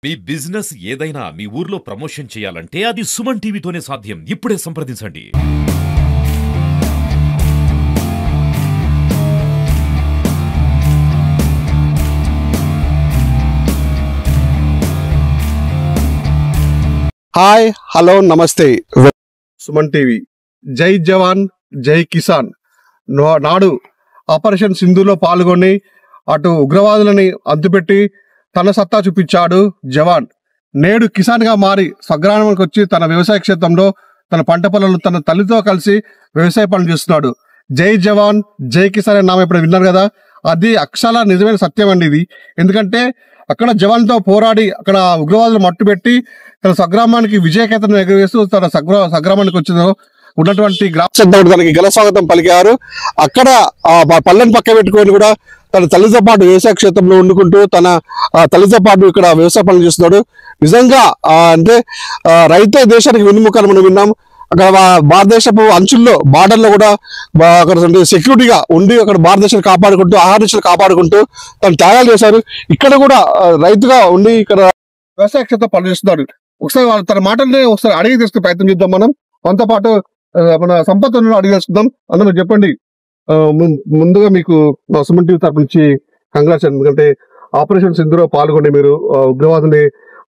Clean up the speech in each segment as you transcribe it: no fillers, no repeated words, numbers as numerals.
మీ business ఏదైనా మీ ఊర్లో promotion చేయాలంటే అది సుమన్ టీవీతోనే సాధ్యం. ఇప్పుడే సంప్రదించండి. హాయ్ హలో నమస్తే. సుమన్ టీవీ జై జవాన్ జై కిసాన్. నాడు ఆపరేషన్ సింధూర్లో పాల్గొని అటు ఉగ్రవాదులని అంతుపెట్టి తన సత్తా చూపించాడు జవాన్. నేడు కిసాన్ గా మారి స్వగ్రామానికి వచ్చి తన వ్యవసాయ క్షేత్రంలో తన పంట పొలాలను తన తల్లితో కలిసి వ్యవసాయ పనులు చేస్తున్నాడు. జై జవాన్ జై కిసాన్ అనే నామం ఇప్పుడు విన్నారు కదా, అది అక్షరాల నిజమైన సత్యం అండి ఇది. ఎందుకంటే అక్కడ జవాన్తో పోరాడి అక్కడ ఉగ్రవాదులు మట్టుబెట్టి తన స్వగ్రామానికి విజయకేతనం ఎగురవేస్తూ తన స్వగ్రామానికి వచ్చిన ఉన్నటువంటి గ్రామ తనకి ఘన స్వాగతం పలికారు. అక్కడ పల్లెని పక్క పెట్టుకొని కూడా తన తల్లితో పాటు వ్యవసాయ క్షేత్రంలో వండుకుంటూ తన తల్లితో పాటు ఇక్కడ వ్యవసాయ పనులు చేస్తున్నాడు. నిజంగా అంటే రైతే దేశానికి వెన్నుముకని మనం విన్నాం. అక్కడ భారతదేశపు అంచుల్లో బార్డర్లో కూడా అక్కడ సెక్యూరిటీగా ఉండి అక్కడ భారతదేశాన్ని కాపాడుకుంటూ ఆహార దేశాలు కాపాడుకుంటూ తను త్యాగాలు చేశారు. ఇక్కడ కూడా రైతుగా ఉండి ఇక్కడ వ్యవసాయ క్షేత్రం పనులు చేస్తున్నాడు. ఒకసారి తన మాటల్ని ఒకసారి అడిగి తీసుకునే ప్రయత్నం చేద్దాం. మనం మనతో పాటు మన సంపత్తులను అడిగి తెలుసుకుందాం. అందరూ చెప్పండి, ముందుగా మీకు సుమన్ టీవీ తరపు నుంచి కంగ్రాట్స్. ఎందుకంటే ఆపరేషన్ సింధూర్లో పాల్గొని మీరు ఉగ్రవాదుని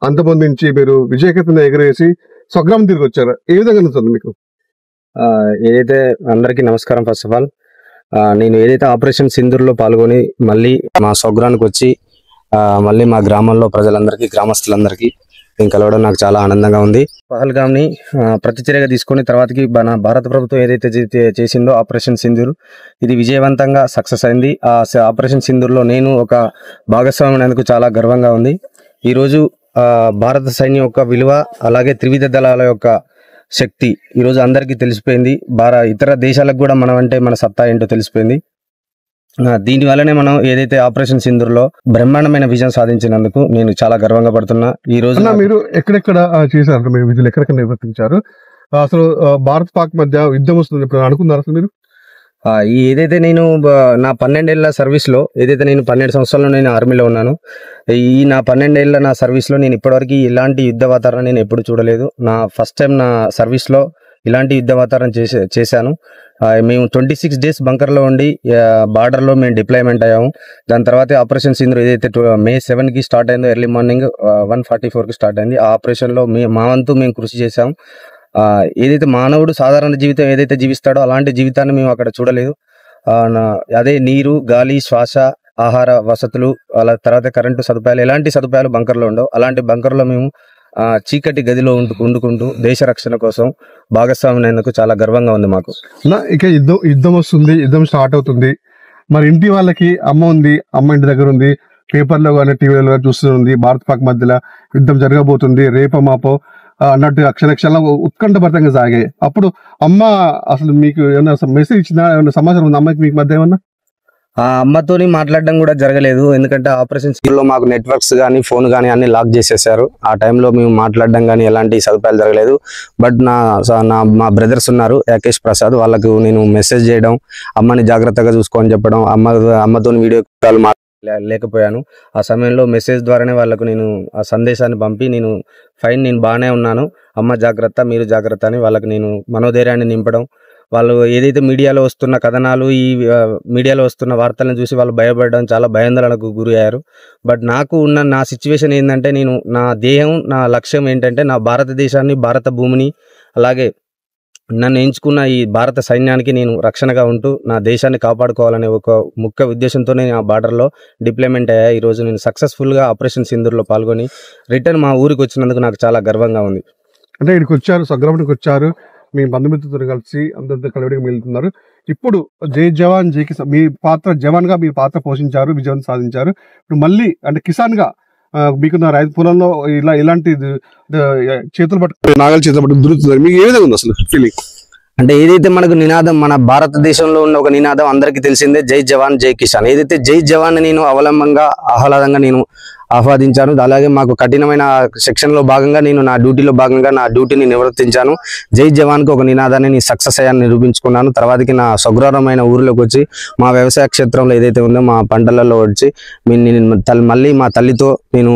అంతమొందించి మీరు విజయకేతనం ఎగరేసి స్వగ్రామం తిరిగి వచ్చారు. ఏ విధంగా అనిపిస్తుంది మీకు? ఏదైతే అందరికీ నమస్కారం. ఫస్ట్ ఆఫ్ ఆల్ నేను ఏదైతే ఆపరేషన్ సింధూర్లో పాల్గొని మళ్ళీ మా స్వగ్రానికి వచ్చి మళ్ళీ మా గ్రామంలో ప్రజలందరికీ గ్రామస్తులందరికీ నేను కలవడం నాకు చాలా ఆనందంగా ఉంది. పహల్గామ్ని ప్రతిచర్యగా తీసుకొని తర్వాతకి మన భారత ప్రభుత్వం ఏదైతే చేసిందో ఆపరేషన్ సింధూర్, ఇది విజయవంతంగా సక్సెస్ అయింది. ఆ ఆపరేషన్ సింధూర్లో నేను ఒక భాగస్వామి అయినందుకు చాలా గర్వంగా ఉంది. ఈరోజు భారత సైన్యం యొక్క విలువ అలాగే త్రివిధ దళాల యొక్క శక్తి ఈరోజు అందరికీ తెలిసిపోయింది. ఇతర దేశాలకు కూడా మనం అంటే మన సత్తా ఏంటో తెలిసిపోయింది. దీనివల్లనే మనం ఏదైతే ఆపరేషన్ సింధూర్లో బ్రహ్మాండమైన విజయం సాధించినందుకు నేను చాలా గర్వంగా పడుతున్నా. ఈ రోజు మీరు ఎక్కడెక్కడ చేశారు, మీరు విధులు ఎక్కడెక్కడ నిర్వర్తించారు? అసలు భారత్ పాక్ మధ్య యుద్ధం వస్తుంది అనుకున్నారు అసలు మీరు? ఏదైతే నేను నా 12 ఏళ్ల సర్వీస్లో ఏదైతే నేను 12 సంవత్సరాల్లో నేను ఆర్మీలో ఉన్నాను. ఈ నా 12 ఏళ్ల నా సర్వీస్లో నేను ఇప్పటివరకు ఇలాంటి యుద్ధ వాతావరణం నేను ఎప్పుడు చూడలేదు. నా ఫస్ట్ టైం నా సర్వీస్లో ఇలాంటి యుద్ధ వాతావరణం చేశాను. మేము 26 డేస్ బంకర్లో ఉండి బార్డర్లో మేము డిప్లాయ్మెంట్ అయ్యాము. దాని తర్వాత ఆపరేషన్ సింధూర్ ఏదైతే May 7కి స్టార్ట్ అయిందో, ఎర్లీ మార్నింగ్ 1:44కి స్టార్ట్ అయింది. ఆ ఆపరేషన్లో మా వంతు మేము కృషి చేశాము. ఏదైతే మానవుడు సాధారణ జీవితం ఏదైతే జీవిస్తాడో అలాంటి జీవితాన్ని మేము అక్కడ చూడలేదు. అదే నీరు, గాలి, శ్వాస, ఆహార వసతులు, అలా తర్వాత కరెంటు సదుపాయాలు, ఎలాంటి సదుపాయాలు బంకర్లో ఉండవు. అలాంటి బంకర్లో మేము చీకటి గదిలో వండుకుంటూ దేశ రక్షణ కోసం భాగస్వామి అయినందుకు చాలా గర్వంగా ఉంది మాకు. ఇక యుద్ధం వస్తుంది, యుద్ధం స్టార్ట్ అవుతుంది. మరి ఇంటి వాళ్ళకి అమ్మ ఉంది, అమ్మ ఇంటి దగ్గర ఉంది, పేపర్లో కానీ టీవీలో కానీ చూస్తుంది భారత్ పాక్ మధ్యలో యుద్ధం జరగబోతుంది, రేపో మాపో అన్నట్టు అక్షరక్షరంగా ఉత్కంఠభరితంగా సాగాయి. అప్పుడు అమ్మ అసలు మీకు ఏమన్నా మెసేజ్ ఇచ్చిందా, ఏమన్నా సమాచారం ఉంది అమ్మకి మీకు మధ్య ఏమన్నా? అమ్మతోని మాట్లాడడం కూడా జరగలేదు. ఎందుకంటే ఆపరేషన్ సింధూర్లో మాకు నెట్వర్క్స్ కానీ ఫోన్ కానీ అన్ని లాక్ చేసేసారు. ఆ టైంలో మేము మాట్లాడడం కానీ ఎలాంటి సదుపాయాలు జరగలేదు. బట్ మా బ్రదర్స్ ఉన్నారు, యాకేష్ ప్రసాద్, వాళ్ళకు నేను మెసేజ్ చేయడం, అమ్మని జాగ్రత్తగా చూసుకోని చెప్పడం, అమ్మతోని వీడియో కాల్ లేకపోయాను. ఆ సమయంలో మెసేజ్ ద్వారానే వాళ్ళకు నేను ఆ సందేశాన్ని పంపి నేను బాగానే ఉన్నాను, అమ్మ జాగ్రత్త, మీరు జాగ్రత్త అని వాళ్ళకి నేను మనోధైర్యాన్ని నింపడం. వాళ్ళు ఏదైతే మీడియాలో వస్తున్న కథనాలు, ఈ మీడియాలో వస్తున్న వార్తలను చూసి వాళ్ళు భయపడడం, చాలా భయాందోళనకు గురి అయ్యారు. బట్ నాకు ఉన్న నా సిచ్యువేషన్ ఏంటంటే, నేను నా దేహం, నా లక్ష్యం ఏంటంటే నా భారతదేశాన్ని, భారత భూమిని, అలాగే నన్ను ఎంచుకున్న ఈ భారత సైన్యానికి నేను రక్షణగా ఉంటూ నా దేశాన్ని కాపాడుకోవాలనే ఒక ముఖ్య ఉద్దేశంతోనే ఆ బార్డర్లో డిప్లాయ్మెంట్ అయ్యా. ఈరోజు నేను సక్సెస్ఫుల్గా ఆపరేషన్ సింధూర్లో పాల్గొని రిటర్న్ మా ఊరికి వచ్చినందుకు నాకు చాలా గర్వంగా ఉంది. అంటే ఇక్కడికి వచ్చారు, స్వగ్రామానికి వచ్చారు, మీ బంధుమిత్రులతో కలిసి అందరితో కలవడానికి వెళ్తున్నారు. ఇప్పుడు జై జవాన్ జై కిసాన్, మీ పాత్ర జవాన్ గా మీ పాత్ర పోషించారు, విజయం సాధించారు. ఇప్పుడు మళ్ళీ అంటే కిసాన్ గా మీకున్న రైతు పొలంలో ఇలాంటి చేతులు పట్టు నాగల చేతులు పట్టు దురుతున్నారు, మీకు ఏ విధంగా ఉంది అసలు ఫీలింగ్? అంటే ఏదైతే మనకు నినాదం, మన భారతదేశంలో ఉన్న ఒక నినాదం అందరికీ తెలిసిందే, జై జవాన్ జై కిసాన్. ఏదైతే జై జవాన్ నేను అవలంబంగా ఆహ్లాదంగా నేను ఆహ్వాదించాను. అలాగే మాకు కఠినమైన సెక్షన్లో భాగంగా నేను నా డ్యూటీలో భాగంగా నా డ్యూటీని నిర్వర్తించాను. జై జవాన్కి ఒక నినాదాన్ని నేను సక్సెస్ అయ్యాన్ని నిరూపించుకున్నాను. తర్వాతకి నా స్వగ్రామమైన ఊరిలోకి వచ్చి మా వ్యవసాయ క్షేత్రంలో ఏదైతే ఉందో మా పంటలలో వచ్చి మళ్ళీ మా తల్లితో నేను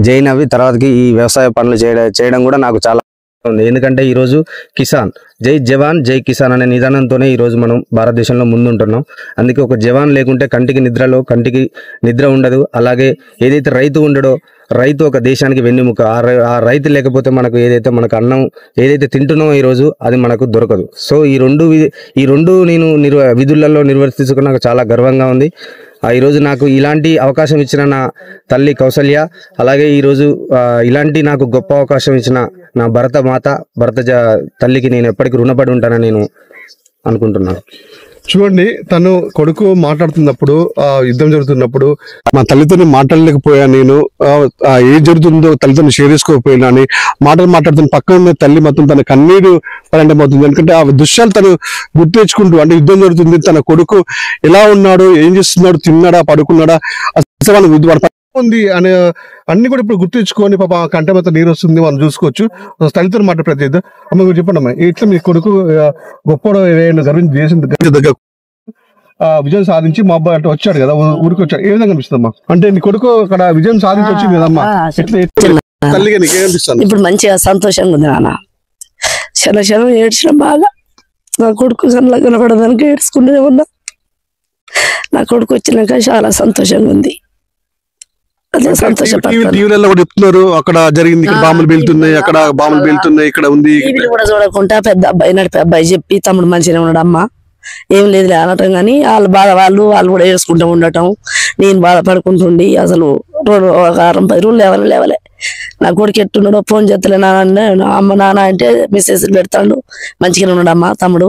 జైన్ అవి తర్వాతకి ఈ వ్యవసాయ పనులు చేయడం కూడా నాకు చాలా ఉంది. ఎందుకంటే ఈరోజు కిసాన్ జై జవాన్ జై కిసాన్ అనే నిదానంతోనే ఈరోజు మనం భారతదేశంలో ముందుంటున్నాం. అందుకే ఒక జవాన్ లేకుంటే కంటికి నిద్ర ఉండదు. అలాగే ఏదైతే రైతు ఉండడో, రైతు ఒక దేశానికి వెన్నెముక. ఆ రైతు లేకపోతే మనకు మనకు అన్నం ఏదైతే తింటున్నామో ఈరోజు అది మనకు దొరకదు. సో ఈ రెండు నేను విధులలో నిర్వర్తించుకుని నాకు చాలా గర్వంగా ఉంది. ఈరోజు నాకు ఇలాంటి అవకాశం ఇచ్చిన నా తల్లి కౌసల్య, అలాగే ఈరోజు ఇలాంటి నాకు గొప్ప అవకాశం ఇచ్చిన నా భరత తల్లికి నేను ఎప్పటికీ రుణపడి ఉంటానని నేను అనుకుంటున్నాను. చూడండి, తను కొడుకు మాట్లాడుతున్నప్పుడు యుద్ధం జరుగుతున్నప్పుడు మా తల్లితో మాట్లాడలేకపోయా, నేను ఏం జరుగుతుందో తల్లితో షేర్ చేసుకోకపోయినా అని మాట్లాడుతున్న పక్కన ఉన్న తల్లి మొత్తం తన కన్నీరు పరంటమవుతుంది. ఎందుకంటే ఆ దృశ్యాలు తను గుర్తు తెచ్చుకుంటూ, అంటే యుద్ధం జరుగుతుంది, తన కొడుకు ఎలా ఉన్నాడు, ఏం చేస్తున్నాడు, తిన్నాడా, పడుకున్నాడా, అసలు ఉంది అనే అన్ని కూడా ఇప్పుడు గుర్తు తెచ్చుకొని పాప కంట మొత్తం నీరు వస్తుంది, మనం చూసుకోవచ్చు. తల్లితో మాట్లాడే అమ్మ మీరు చెప్పండి అమ్మా, ఇట్లా మీ కొడుకు గొప్ప గర్వించి దేశం విజయం సాధించి మా అబ్బాయి అంటే వచ్చాడు కదా, ఊరికి వచ్చాడు, ఏ విధంగా అనిపిస్తుంది అమ్మా? అంటే నీ కొడుకు అక్కడ విజయం సాధించి వచ్చింది కదమ్మా, తల్లిగా నీకు ఏమనిపిస్తుంది? ఇప్పుడు మంచిగా సంతోషంగా ఉంది నాన్న. క్షణం ఏడ్చిన బాగా. నా కొడుకు కన్నా కనపడదానికి ఏడ్చుకుంటూనే ఉన్నా. నా కొడుకు వచ్చినాక చాలా సంతోషంగా ఉంది. టీవీలలో కూడా చెప్తున్నారు అక్కడ జరిగింది, బాంబులు పేలుతున్నాయి, అక్కడ బాంబులు పేలుతున్నాయి, ఇక్కడ ఉంది. టీవీలు కూడా చూడకుండా పెద్ద అబ్బాయి నడిపే అబ్బాయి చెప్పి తమ్ముడు మంచిగా ఉన్నాడు అమ్మ, ఏం లేదు అనటం. కానీ వాళ్ళు బాధ వాళ్ళు కూడా ఏడ్చుకుంటూ ఉండటం, నేను బాధపడుకుంటుండి అసలు 10 రోజులు లేవలే. నా కొడుకు ఎట్టున్నాడో ఫోన్ చేస్తలే నాన్న, అమ్మ నాన్న అంటే మెసేజ్లు పెడతాడు, మంచిగానే ఉన్నాడు అమ్మ తమ్ముడు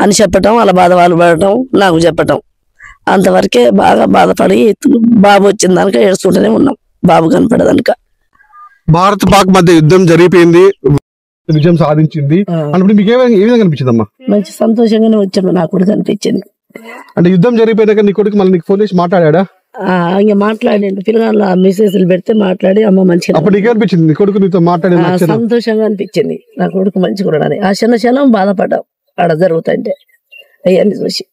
అని చెప్పటం, వాళ్ళ బాధ వాళ్ళు పడటం, నాకు చెప్పటం. అంతవరకే బాగా బాధపడి బాబు వచ్చిన దానిక ఏడుస్తుంటూనే ఉన్నాం, బాబు కనపడదానిక. భారత్ పాక్ మధ్య యుద్ధం జరిగిపోయింది, విజయం సాధించింది అన్నప్పుడు మీకు ఏ విధంగా అనిపించింది అమ్మా? మంచి సంతోషంగానే వచ్చాడు, నా కొడుకు అనిపించింది. అంటే యుద్ధం జరిగిపోయాక నీ కొడుకు మళ్ళీ నీకు ఫోన్ చేసి మాట్లాడా? ఇంకా మాట్లాడండి, పిల్లగాళ్ళ మెసేజ్లు పెడితే మాట్లాడి అమ్మ మంచిగా. అప్పుడు నీకు అనిపించింది నీ కొడుకు నీతో మాట్లాడి? సంతోషంగా అనిపించింది, నా కొడుకు మంచిగా ఉన్నాడని. ఆ క్షణం బాధపడ్డాం ఆడ జరుగుతుంటే అవన్నీ చూసి.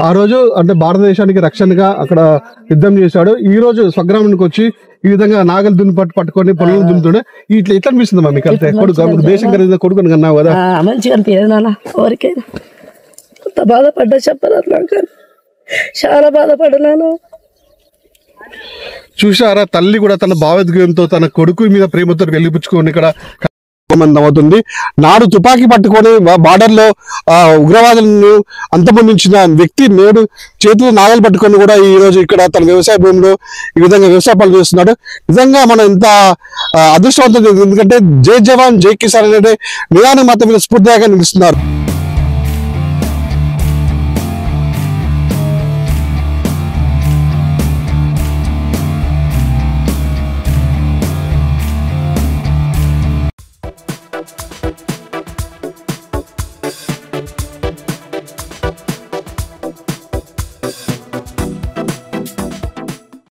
ఆ రోజు అంటే భారతదేశానికి రక్షణగా అక్కడ యుద్ధం చేశాడు. ఈ రోజు స్వగ్రామానికి వచ్చి ఈ విధంగా నాగలు పట్టుకొని పొలం దున్నుతుండే ఇట్లా ఎట్లా అనిపిస్తుంది మీకు? అంటే కొడుకు దేశం కలిగిన కొడుకుని కన్నావు కదా, మంచిగా అనిపించదు నాన్న. ఎవరికైనా కొంత బాధపడ్డా చెప్పదు, చాలా బాధపడ్డాను. చూసారా, తల్లి కూడా తన భావోద్వేగంతో తన కొడుకు మీద ప్రేమతో వెలిపుచ్చుకొని ఇక్కడ అవుతుంది. నాడు తుపాకీ పట్టుకొని బార్డర్ లో ఉగ్రవాదులను అంతమొందించిన వ్యక్తి నేడు చేతులు నాగలు పట్టుకొని కూడా ఈ రోజు ఇక్కడ తన వ్యవసాయ భూమిలో ఈ విధంగా వ్యవసాయ పనులు చేస్తున్నాడు. నిజంగా మనం ఎంత అదృష్టవంతం, ఎందుకంటే జై జవాన్ జై కిసాన్ అనే నిదానం మాత్రం స్ఫూర్తిగా నిలుస్తున్నారు.